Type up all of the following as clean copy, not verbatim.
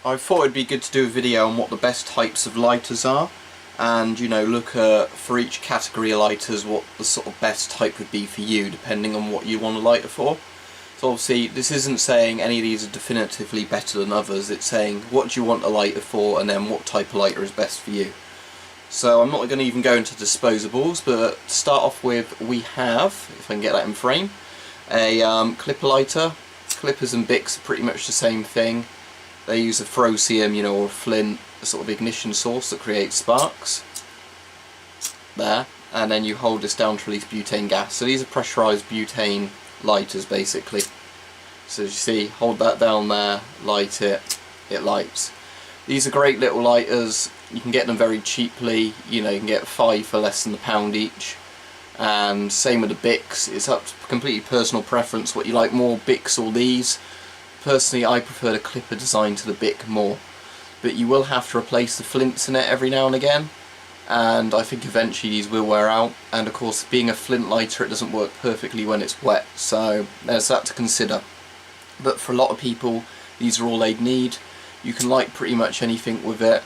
I thought it'd be good to do a video on what the best types of lighters are, and look at for each category of lighters what the sort of best type would be for you depending on what you want a lighter for. So obviously this isn't saying any of these are definitively better than others, it's saying what do you want a lighter for and then what type of lighter is best for you. So I'm not going to even go into disposables, but to start off with we have, if I can get that in frame, a clipper lighter. Clippers and Bics are pretty much the same thing. They use a ferrocium, or a flint, a sort of ignition source that creates sparks. There, and then you hold this down to release butane gas. So these are pressurised butane lighters basically. So as you see, hold that down there, light it, it lights. These are great little lighters. You can get them very cheaply. You can get 5 for less than £1 each. And same with the Bics. It's up to completely personal preference what you like more, Bics or these. Personally, I prefer the clipper design to the Bic more, but you will have to replace the flints in it every now and again, and I think eventually these will wear out. And of course, being a flint lighter, it doesn't work perfectly when it's wet, so there's that to consider. But for a lot of people, these are all they'd need. You can light pretty much anything with it.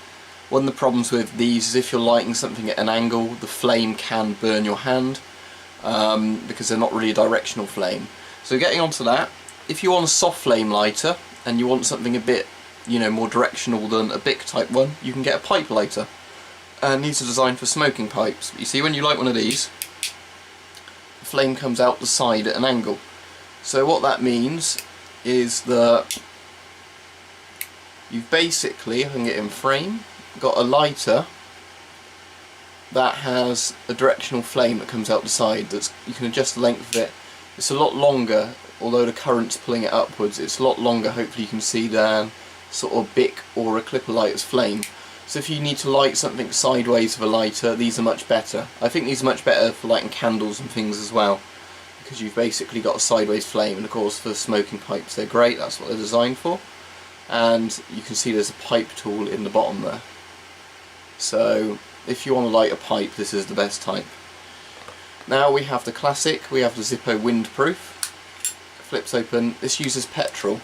One of the problems with these is if you're lighting something at an angle, the flame can burn your hand, because they're not really a directional flame. So getting onto that, if you want a soft flame lighter and you want something a bit more directional than a Bic type one, you can get a pipe lighter. And these are designed for smoking pipes. But you see, when you light one of these, the flame comes out the side at an angle. So what that means is that you've basically, if I can get in frame, got a lighter that has a directional flame that comes out the side. You can adjust the length of it. It's a lot longer, although the current's pulling it upwards. It's a lot longer, hopefully you can see, than sort of Bic or a clipper lighter's flame. So if you need to light something sideways with a lighter, these are much better. I think these are much better for lighting candles and things as well, because you've basically got a sideways flame, and of course for smoking pipes they're great, that's what they're designed for. And you can see there's a pipe tool in the bottom there. So if you want to light a pipe, this is the best type. Now we have the classic, we have the Zippo Windproof. Flips open. This uses petrol.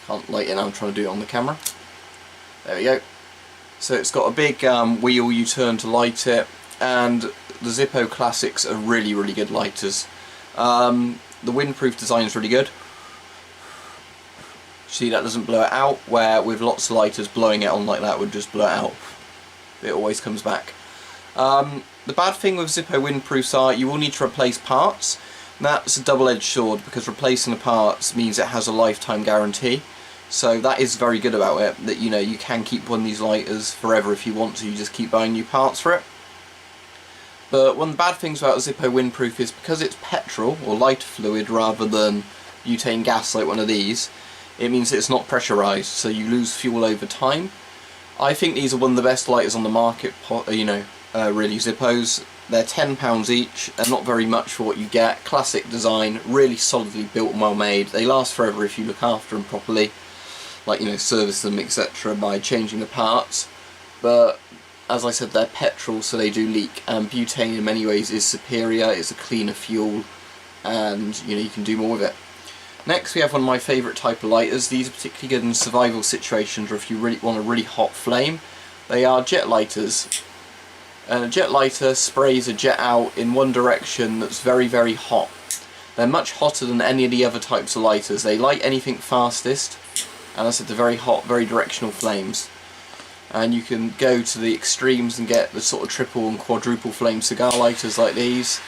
Can't light it now, I'm trying to do it on the camera. There we go. So it's got a big wheel you turn to light it, and the Zippo Classics are really, really good lighters. The windproof design is really good. See, that doesn't blow it out, where with lots of lighters blowing it on like that would just blow it out. It always comes back. The bad thing with Zippo Windproofs are you will need to replace parts. That's a double-edged sword, because replacing the parts means it has a lifetime guarantee. So that is very good about it, that you can keep one of these lighters forever if you want to, you just keep buying new parts for it. But one of the bad things about a Zippo Windproof is because it's petrol, or lighter fluid, rather than butane gas like one of these, it means that it's not pressurised, so you lose fuel over time. I think these are one of the best lighters on the market, really, Zippos. They're £10 each, and not very much for what you get. Classic design, really solidly built and well made. They last forever if you look after them properly, like service them, etc. by changing the parts. But as I said, they're petrol, so they do leak, and butane in many ways is superior. It's a cleaner fuel, and you can do more with it. Next we have one of my favourite type of lighters. These are particularly good in survival situations, or if you really want a really hot flame. They are jet lighters. And a jet lighter sprays a jet out in one direction that's very, very hot. They're much hotter than any of the other types of lighters. They light anything fastest, and as I said, they're very hot, very directional flames. And you can go to the extremes and get the sort of triple and quadruple flame cigar lighters like these.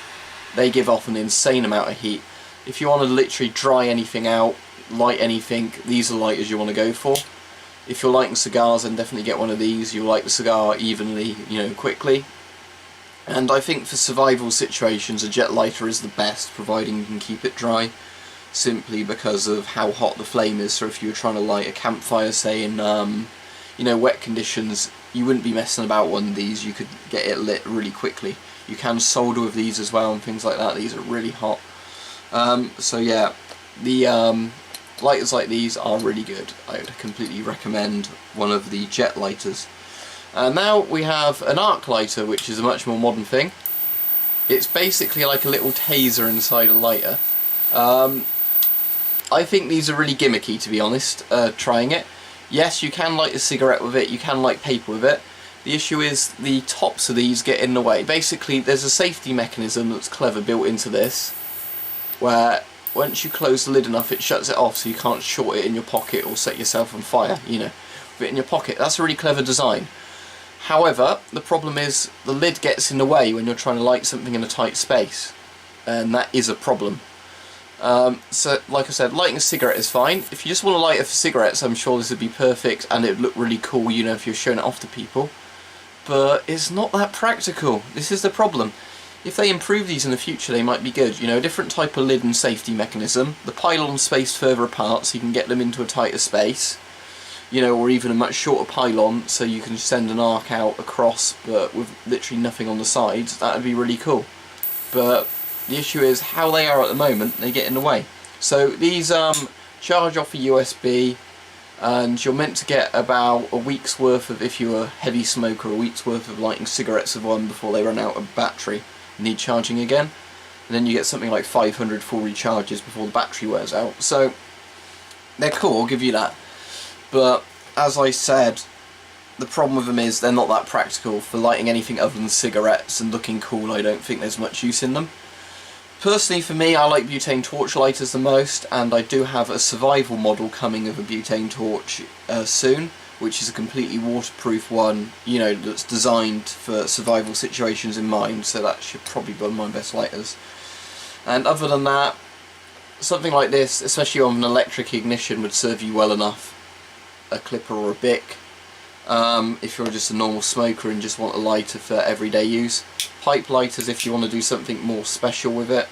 They give off an insane amount of heat. If you want to literally dry anything out, light anything, these are lighters you want to go for. If you're lighting cigars, then definitely get one of these. You'll light the cigar evenly, quickly. And I think for survival situations, a jet lighter is the best, providing you can keep it dry, simply because of how hot the flame is. So if you were trying to light a campfire, say in wet conditions, you wouldn't be messing about one of these. You could get it lit really quickly. You can solder with these as well and things like that. These are really hot. So yeah, the lighters like these are really good. I would completely recommend one of the jet lighters. Now we have an arc lighter, which is a much more modern thing. It's basically like a little taser inside a lighter. I think these are really gimmicky, to be honest, trying it. Yes, you can light a cigarette with it, you can light paper with it. The issue is the tops of these get in the way. Basically, there's a safety mechanism that's clever built into this, where once you close the lid enough, it shuts it off so you can't short it in your pocket or set yourself on fire, you know, with it in your pocket. That's a really clever design. However, the problem is the lid gets in the way when you're trying to light something in a tight space, and that is a problem. So, like I said, lighting a cigarette is fine. If you just want to light it for cigarettes, I'm sure this would be perfect, and it would look really cool, you know, if you're showing it off to people. But it's not that practical. This is the problem. If they improve these in the future, they might be good. You know, a different type of lid and safety mechanism. The pylons spaced further apart so you can get them into a tighter space. You know, or even a much shorter pylon so you can send an arc out across, but with literally nothing on the sides. That would be really cool. But the issue is how they are at the moment, they get in the way. So these charge off a USB, and you're meant to get about a week's worth of, if you're a heavy smoker, a week's worth of lighting cigarettes with one before they run out of battery, need charging again. And then you get something like 500 full recharges before the battery wears out. So they're cool, I'll give you that. But as I said, the problem with them is they're not that practical for lighting anything other than cigarettes and looking cool. I don't think there's much use in them. Personally, for me, I like Butane Torchlighters the most, and I do have a survival model coming of a butane torch soon, which is a completely waterproof one, you know, that's designed for survival situations in mind, so that should probably be one of my best lighters. And other than that, something like this, especially on an electric ignition, would serve you well enough. A clipper or a Bic, if you're just a normal smoker and just want a lighter for everyday use. Pipe lighters if you want to do something more special with it,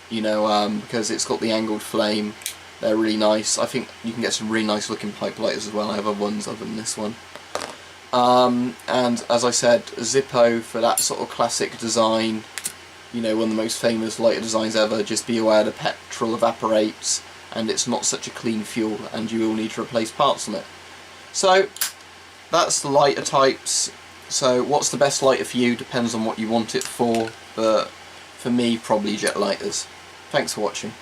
you know, because it's got the angled flame. They're really nice. I think you can get some really nice looking pipe lighters as well. I have other ones other than this one. And as I said, a Zippo for that sort of classic design, you know, one of the most famous lighter designs ever. Just be aware the petrol evaporates and it's not such a clean fuel, and you will need to replace parts on it. So that's the lighter types. So what's the best lighter for you depends on what you want it for, but for me, probably jet lighters. Thanks for watching.